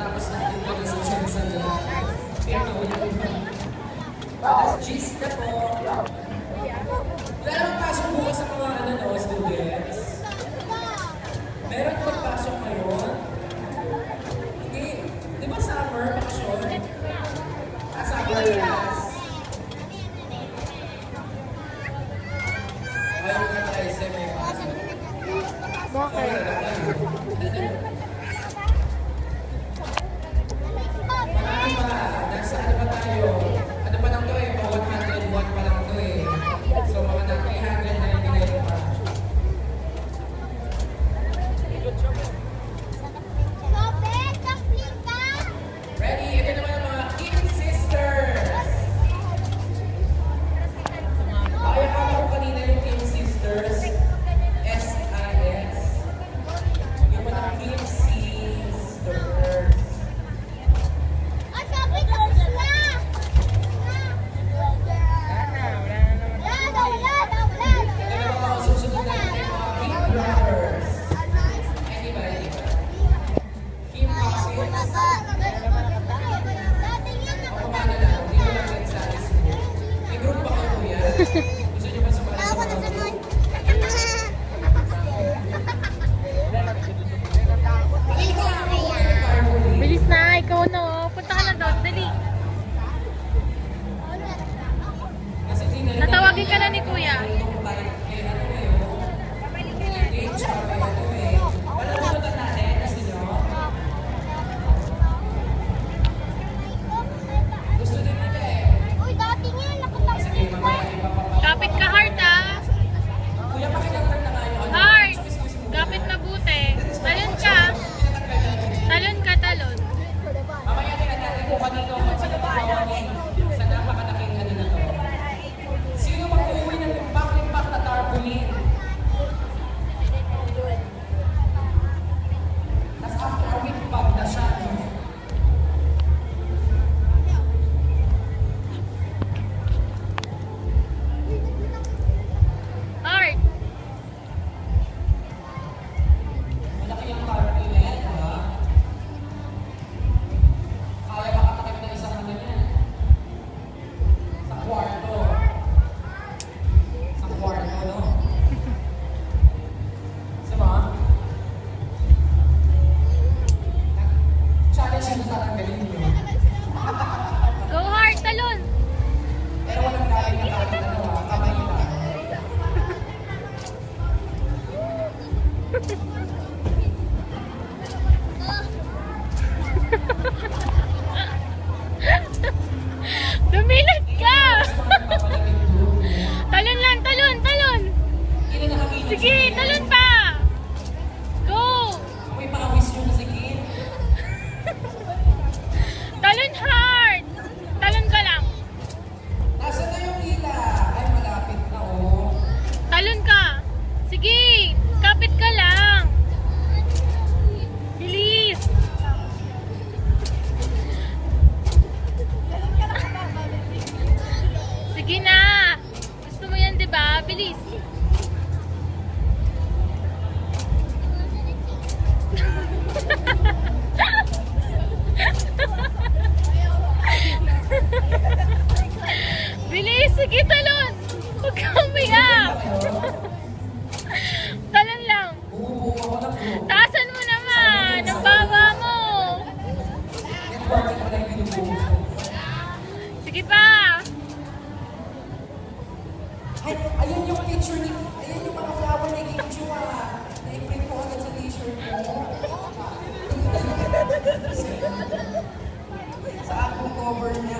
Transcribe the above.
Tapos natin ko sa Chensa nila. Tapos gist na po. Wala namang pasok bukas sa mga students. Meron magpasok ngayon. Hindi. Di ba summer? Bakasyon? Summer class. Ayaw nga tayo sa may pasok. Bakit? Marami ba? Nasa ano ba tayo? Ano pa lang to eh? 101 pa lang to eh. So mga na 399 pa. Ready? Ito naman ang mga Kim Sisters. Ay, akala ko kanina yung Kim Sisters. S-I-S. Yung mga Kim Sisters. Gusto niyo ba sumali sa mga group? Bilis na, ikaw no. Punta ka na doon, dali. Natawagin ka na ni Kuya. Kapit ka, Heart, ah. Heart, kapit mabuti. Talon ka. Talon ka, talon. Mamaya tingnan natin kung kanino kung sino magpapawagin sa napakalaking ano na to. Sino mag-uwi ng limpak-limpak na tarpaulin? Tapos after a week, pag na siya. Heart. Malaki yung tarpaulin na yan, ha? Kaya makatakip na isang ano yan. Sa kwarto. Sa kwarto, no? Sama? Challenge yung tatanggalin nyo. Go, Heart, talon. Pero walang galing na tayo dalawa. Kamay lang. Dumilag ka. Talon lang, talon, talon. Sige, talon pa. Go. May pakawis nyo na sige. Talon, Heart. Talon ka lang. Nasaan na yung hila? Ay, malapit na, oh. Talon ka. Sige, kapit ka lang. Bilis. Sige na. Gusto mo yan, di ba? Bilis. Bilis, sige, talon. Huwag ka umiyak. Talon lang. Bubuo ako ng group. Taasan mo naman. Ang baba mo. Yan, bakit pala yung binubuo ko? Sige pa. Ay, ayun yung picture ni... Ayun yung mga flower ni Kim Chua. Na-imprint ko agad sa t-shirt ko. Sa akong cover niya.